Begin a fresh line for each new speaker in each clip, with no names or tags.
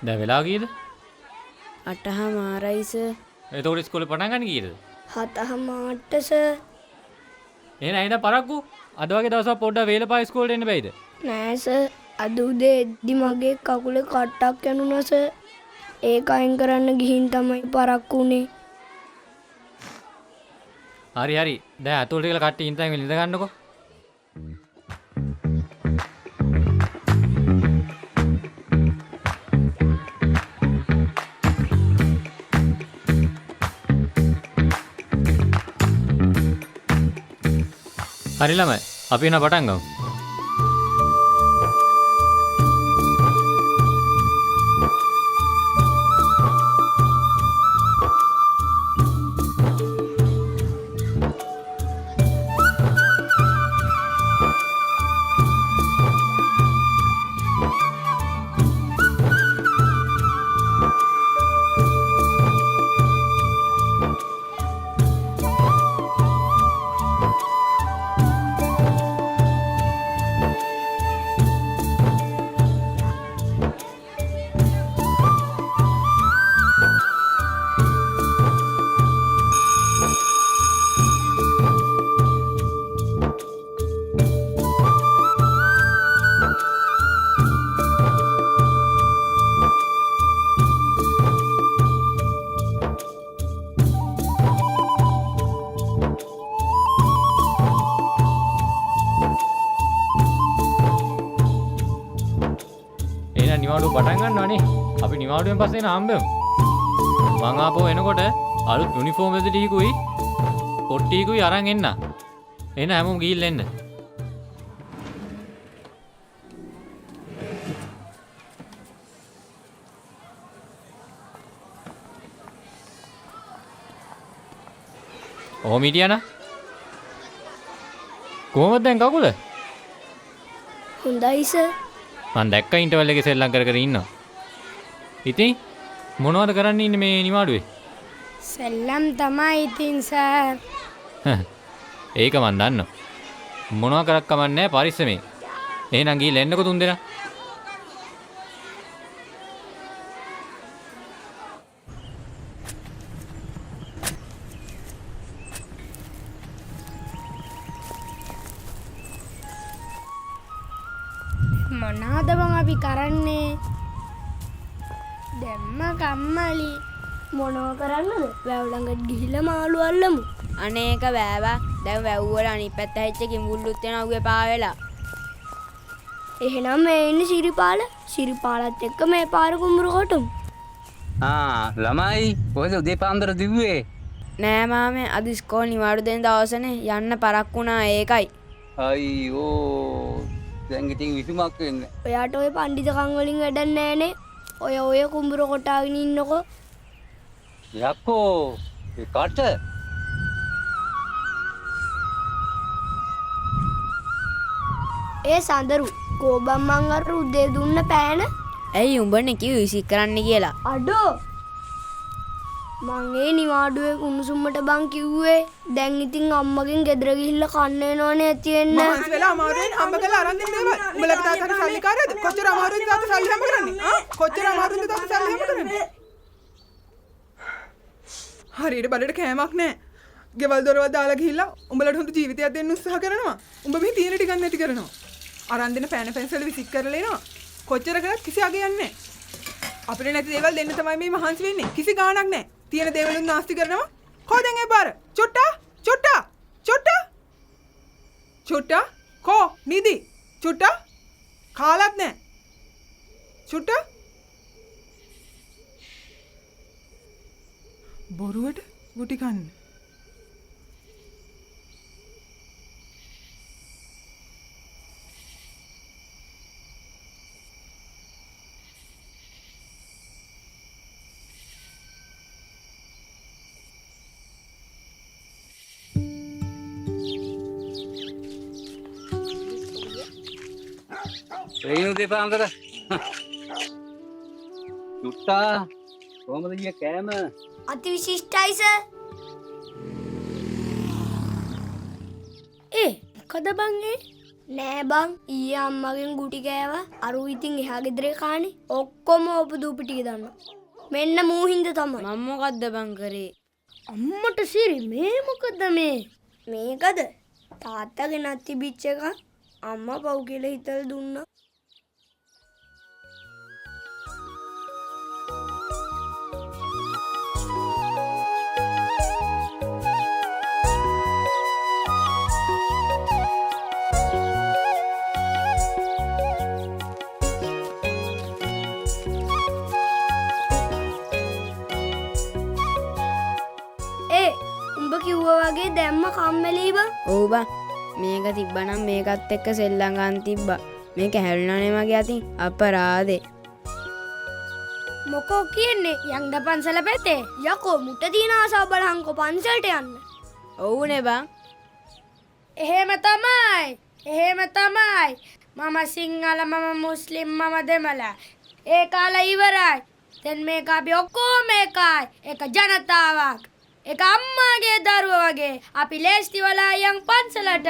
දැන් වෙලා කීයද?
8:00 සර්.
එතකොට ඉස්කෝලේ පටන් ගන්න කීයද?
7:00 සර්.
එහෙනම් පරක්කු. අද වගේ දවසක් පොඩ්ඩක් වේලපා ඉස්කෝලේට එන්න බෑයිද?
නෑ සර්. අද උදේ එද්දි මගේ කකුලේ කට්ටක් යනුණා සර්. ඒක අයින් කරන්න ගිහින් තමයි පරක්කු උනේ.
හරි හරි. දැන් අතෝල්ට කියලා කට්ටිය ඉඳන් ඉඳ ගන්නකො. හරි ළමයි. අපි එන පටන් ගමු. නිවාඩුව පටන් ගන්නවානේ. අපි නිවාඩුවෙන් පස්සේ හම්බෙමු. මං ආපහු එනකොට අලුත් යුනිෆෝම් එක ටිකුයි පොට්ටිකුයි අරන් එන්න. එන හැමෝම ගිහිල්ලා එන්න. ඔහොම හිටියනා. කොහොමද දැන් කකුල?
හොඳයි සර්.
මං දැක්ක ඉන්ටර්වල් එකේ සෙල්ලම් කර කර ඉන්නවා. ඉතින් මොනවද කරන්න ඉන්නේ මේ නිවාඩුවේ?
සෙල්ලම් තමයි ඉතින් සර්.
ඒක මං දන්නවා. මොනවා කරක් කමන්නේ පරිස්සමෙන්. එහෙනම් ගිහලා එන්නකො තුන් දෙනා.
මොනවද බං අපි කරන්නේ? දැම්ම කම්මලි. මොනව කරන්නද? වැව් ළඟට ගිහිල්ලා මාළු අල්ලමු.
අනේක වෑවා. දැන් වැව් වල අනිත් පැත්ත හැච්ච කිඹුල්ලුත් වෙනවා උගේ පාවෙලා.
එහෙනම් මේ ඉන්නේ සිරිපාල. සිරිපාලත් එක්ක මේ පාර කුඹුර කොටමු.
ළමයි කොහෙද උදේ පාන්දර දිව්වේ?
නෑ මාමේ අද ඉස්කෝල නිවාඩු දෙන දවසනේ යන්න පරක්කු වුණා ඒකයි.
අයියෝ දැන් ඉතින් විසුමක් වෙන්නේ.
ඔයාට ඔය පඬිතුකම් වලින් වැඩක් නෑනේ. ඔය කුඹුර කොටාගෙන ඉන්නකෝ.
යක්කෝ ඒ කට
ඒ සඳරු කෝබම් මං අර උදේ දුන්න පෑන.
ඇයි උඹනේ කිව්වේ විසි කරන්න කියලා?
අඩෝ මං ඒ නිවාඩුවේ කුණුසුම්මට බං කිව්වේ. දැන් ඉතින් අම්මගෙන් ගෙදර ගිහිල්ලා කන්න එනවනේ තියෙන්න.
මහන්සි වෙලා අමාරුවෙන් හම්බ කරලා අරන් දෙන්න දේවල්. උඹලගේ තාත්තට සල්ලි කාර්යද? කොච්චර අමාරුවෙන්ද තාත්තා සල්ලි හම්බ කරන්නේ? කොච්චර අමාරුවෙන්ද තාත්තා සල්ලි හම්බ කරන්නේ? හරියට බඩට කෑමක් නැහැ. ගෙවල් දොරවල් දාලා ගිහිල්ලා උඹලට හොඳ ජීවිතයක් දෙන්න උත්සාහ කරනවා. උඹ මේ තියෙන ටිකක් නැති කරනවා. අරන් දෙන පෑන පෙන්සල් විසික් කරලා එනවා. කොච්චර කරත් කිසි අගයක් නැහැ. අපිට නැති දේවල් දෙන්න තමයි මේ මහන්සි වෙන්නේ. කිසි ගාණක් නැහැ. තියෙන දේවලුත් නාස්ති කරනවා. කොහෙන්ද ඒ පාර? චොට්ටා කෝ නිදි චොට්ටා කාලත් නැහැ. චොට්ටා බොරුවට ගුටි කන්න.
රේණු දෙපාන්දර චුට්ටා කොහමද ගිය කෑම?
අති විශිෂ්ටයි සර්. මොකද බං ඒ? නෑ බං ඊයේ අම්මගෙන් ගුටි කෑවා අරු ඉතින් එහා ගෙදරේ කානේ ඔක්කොම ඔපදූපි ටික දන්න මෙන්න මූහින්ද තමයි
මම මොකද්ද බං කරේ?
අම්මට සිරි මේ මොකද මේකද තාත්තා ගෙනත් තිබිච්ච එක අම්මා පව් කියලා හිතලා දුන්නා උඹ කිව්වා වගේ දැම්ම කම්මැලි බං
ඔව් බං මේක තිබ්බනම් මේකත් එක්ක සෙල්ලම් ගන්න තිබ්බා. මේක හැලුණානේ මගේ අතින් අපරාදේ.
මොකෝ කියන්නේ යංග පන්සල පැත්තේ යකෝ මුට දින ආසාව බලහන්කෝ පන්සලට යන්න
ඔව්නේ බං.
එහෙම තමයි මම සිංහල මම මුස්ලිම් මම දෙමළ ඒ කාලේ ඉවරයි දැන් මේක අපි ඔක්කොම එකයි එක ජනතාවක් එක අම්මාගේ දරුවා වගේ අපි ලෑස්ති වෙලා යන් පන්සලට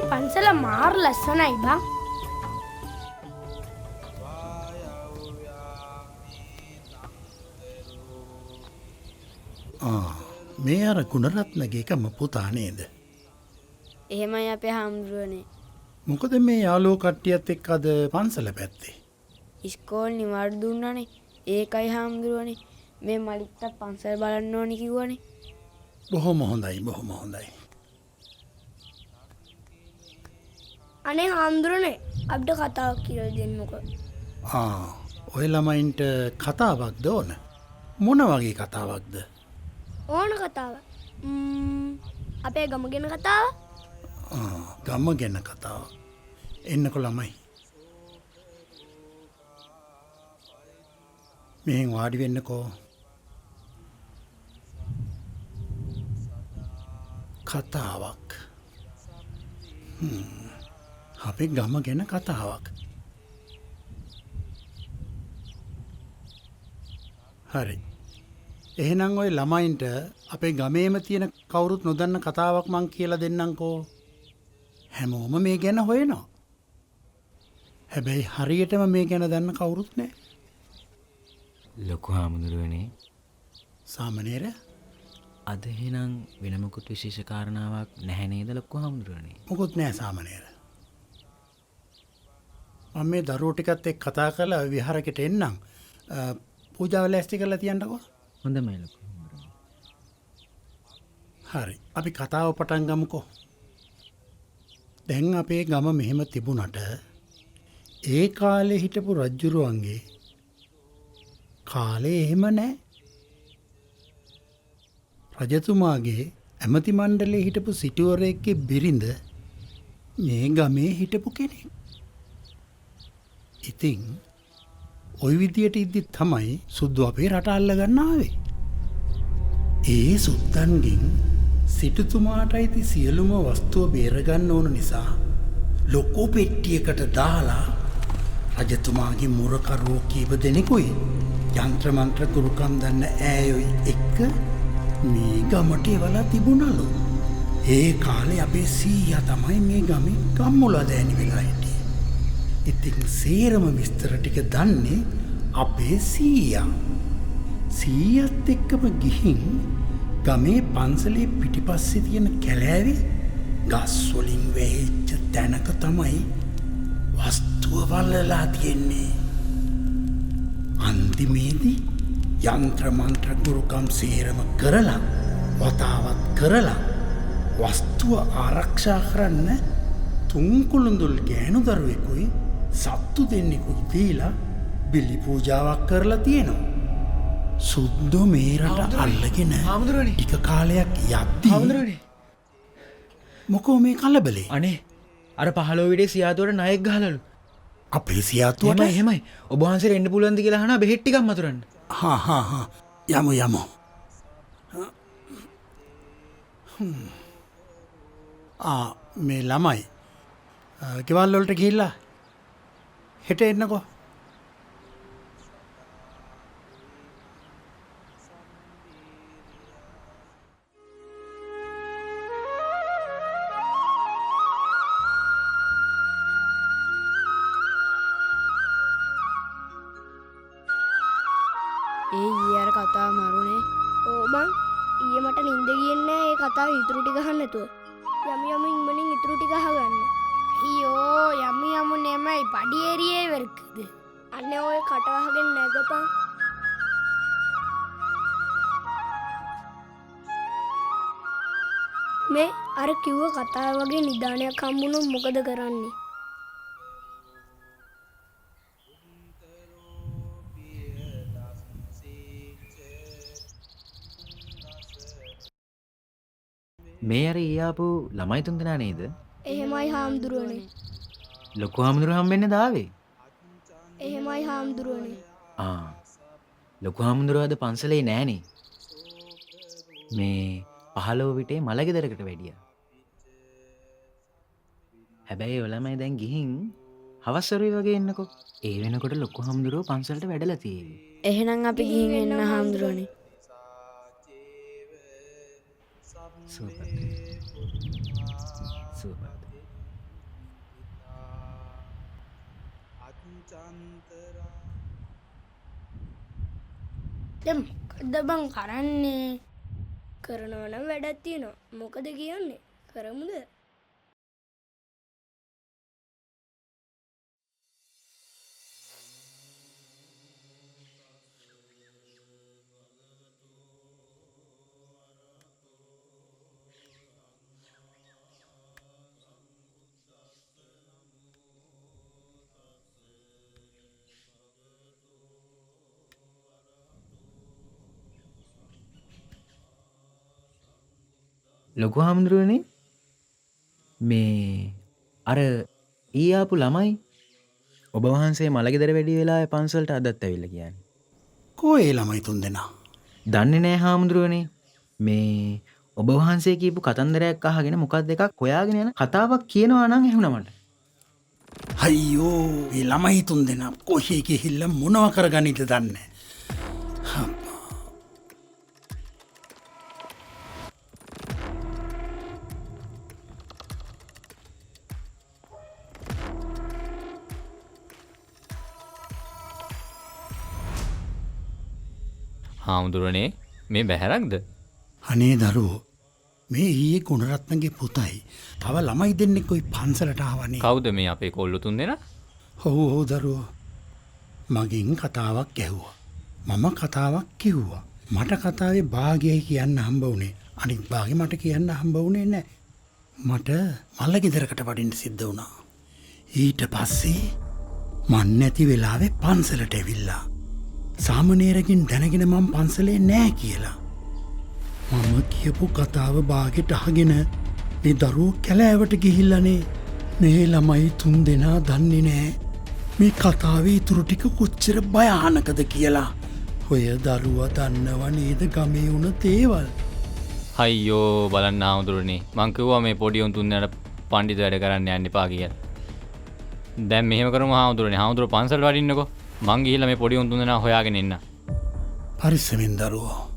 පන්සල මාර ලස්සනයි බං
මේ අර ගුණරත්නගේ එකම පුතා නේද?
එහෙමයි අපේ හාමුදුරුවනේ.
මොකද මේ යාළුවෝ කට්ටියත් එක්ක අද පන්සල පැත්තේ?
ඉස්කෝල් නිවාඩු දුන්නානේ. ඒකයි හාමුදුරුවනේ. මේ මලික්ට පන්සල් බලන්න ඕනි කිව්වනේ.
බොහොම හොඳයි.
අනේ හාමුදුරනේ අපිට කතාවක් කියලා දෙන්නකෝ.
ඔය ළමයින්ට කතාවක්ද ඕන? මොන වගේ කතාවක්ද?
ඕන කතාව. අපේ ගම ගැන කතාව.
ගම ගැන කතාව. එන්නකෝ ළමයි. මෙහෙන් වාඩි වෙන්නකෝ. කතාවක්. අපේ ගම ගැන කතාවක්. හරි. එහෙනම් ඔය ළමයින්ට අපේ ගමේම තියෙන කවුරුත් නොදන්න කතාවක් මං කියලා දෙන්නම්කෝ. හැමෝම මේ ගැන හොයනවා. හැබැයි හරියටම මේ ගැන දන්න කවුරුත් නැහැ.
ලොකු හාමුදුරුවනේ
සාමණේර
අද එහෙනම් වෙන මොකුත් විශේෂ කාරණාවක් නැහැ නේද ලොකු හාමුදුරුවනේ?
මොකුත් නැහැ සාමණේර. මම මේ දරුවෝ ටිකත් එක්ක කතා කරලා විහාරෙකට එන්නම්. පූජාව ලෑස්ති කරලා තියන්නකෝ.
හොඳමයි ලොකු හාමුදුරුවනේ.
හරි. අපි කතාව පටන් ගමුකෝ. දැන් අපේ ගම මෙහෙම තිබුණට ඒ කාලේ හිටපු රජුරුවන්ගේ කාලේ එහෙම නැහැ. රජතුමාගේ ඇමති මණ්ඩලයේ හිටපු සිටුවරයෙක්ගේ බිරිඳ මේ ගමේ හිටපු කෙනෙක්. ඉතින් ওই විදියට ඉද්දි තමයි සුද්දු අපේ රට අල්ල ගන්න ආවේ. ඒ සුද්දන්ගෙන් සිටුතුමාට අයිති සියලුම වස්තුව බේරගන්න ඕන නිසා ලොකෝ පෙට්ටියකට දාලා රජතුමාගේ මුරකරුවෝ කීප දෙනෙකුයි යන්ත්‍ර මන්ත්‍ර ගුරුකම් දන්න ඈයොයි එක්ක මේ ගමට එවලා තිබුණලු. ඒ කාලේ අපේ සීයා තමයි මේ ගමේ ගම්මුලාදෑනි වෙලා හිටියේ. ඉතින් සේරම විස්තර ටික දන්නේ අපේ සීයා. සීයත් එක්කම ගිහින් ගමේ පන්සලේ පිටිපස්සේ තියෙන කැලෑවේ ගස් වලින් වැහිච්ච තැනක තමයි වස්තුව වලලා තියෙන්නේ. අන්තිමේදී යන්ත්‍ර මන්ත්‍ර ගුරුකම් සේරම කරලා වතාවත් කරලා වස්තුව ආරක්ෂා කරන්න තුන්කුළුඳුල් ගෑනු දරුවෙකුයි සත්තු දෙන්නෙකුයි දීලා බිලි පූජාවක් කරලා තියෙනවා. සුද්දෝ මේ රට අල්ලගෙන ටික කාලයක් යද්දී මොකෝ මේ කලබලේ?
අනේ අර 15 විඩේ සියාතුවට ණයක් ගහලලු.
අපේ සියාතුවට
එහෙමයි. ඔබ වහන්සේට එන්න පුළුවන්ද කියලා අහනවා බෙහෙත් ටිකක් මතුරන්න.
යමු. මේ ළමයි ගෙවල් වලට ගිහිල්ලා හෙට එන්නකෝ.
ඒ ඊයර කතාව මරුනේ.
ඕ බං ඊයේ මට නිින්ද ගියේ නෑ ඒ කතාව ඉතුරු ටික අහන්න නැතුව. යමු ඉක්මනින් ඉතුරු ටික අහගන්න. අයියෝ යමු නෙමයි පඩි ඒරියේ වෙර්කද. අනේ ඔය කට වහගෙන නැගපන්. මේ අර කිව්ව කතාව වගේ නිදානයක් හම්බුනොත් මොකද කරන්නේ?
මේ අර ඊයාපු ළමයි තුන් දෙනා නේද?
එහෙමයි හාමුදුරුවනේ.
ලොකු හාමුදුරුවෝ හම්බෙන්නේ දාවේ.
එහෙමයි හාමුදුරුවනේ.
ලොකු හාමුදුරුවෝ අද පන්සලේ නෑනේ. මේ 15 විටේ මලගෙදරකට වැඩියා. හැබැයි ඔය ළමයි දැන් ගිහින් හවස්වරුයි වගේ එන්නකෝ. ඒ වෙනකොට ලොකු හාමුදුරුවෝ පන්සලට වැඩලා තියෙවි.
එහෙනම් අපි ගිහින් එන්න හාමුදුරනේ.
සුපත්.
දැන් මොකද බං කරන්නේ? කරනවා නම් වැඩක් තියෙනවා. මොකද කියන්නේ? කරමුද?
ලොකු හාමුදුරුවනේ මේ අර ඊයාපු ළමයි ඔබ වහන්සේ මලගෙදර වැඩි වෙලා පන්සලට අදත් ඇවිල්ලා කියන්නේ.
කෝ ඒ ළමයි තුන් දෙනා?
දන්නේ නැහැ හාමුදුරුවනේ. මේ ඔබ වහන්සේ කියපු කතන්දරයක් අහගෙන මොකක්ද එකක් හොයාගෙන යන කතාවක් කියනවා නම් ඇහුණා මට.
අයියෝ මේ ළමයි තුන් දෙනා කොහේ ගිහිල්ලා මොනව කරගන්නද දන්නේ.
හාමුදුරනේ මේ බැහැරක්ද?
අනේ දරුවෝ මේ ඊයේ ගුණරත්නගේ පුතයි. තව ළමයි දෙන්නෙක් කොයි පන්සලට ආවනේ.
කවුද මේ අපේ කොල්ලෝ තුන් දෙනා?
ඔව් දරුවෝ. මගෙන් කතාවක් ඇහුවා. මම කතාවක් කිව්වා. මට කතාවේ භාගයයි කියන්න හම්බ වුණේ. අනිත් භාගෙ මට කියන්න හම්බ වුණේ නැහැ. මට මල්ලගෙදරකට වඩින්න සිද්ධ වුණා. ඊට පස්සේ මන් නැති වෙලාවේ පන්සලට ඇවිල්ලා සාමනීරකින් දැනගෙන මම පන්සලේ නෑ කියලා. මම කියපු කතාව භාගෙට අහගෙන මේ දරුවෝ කැලෑවට ගිහිල්ලානේ. මේ ළමයි තුන් දෙනා දන්නේ නෑ මේ කතාවේ ඉතුරු ටික කොච්චර භයානකද කියලා. ඔය දරුවා දන්නව නේද ගමේ වුණ දේවල්?
අයියෝ බලන්න හාමුදුරනේ මං කිව්වා මේ පොඩි උන් තුන් දෙනාට පඬිතු වැඩ කරන්න යන්න එපා කියලා. දැන් මෙහෙම කරමු හාමුදුරනේ. හාමුදුරුවෝ පන්සල් වඩින්නකෝ. මං ගිහිල්ලා මේ පොඩි උන් තුන්දෙනා හොයාගෙන එන්න.
පරිස්සමින් දරුවෝ.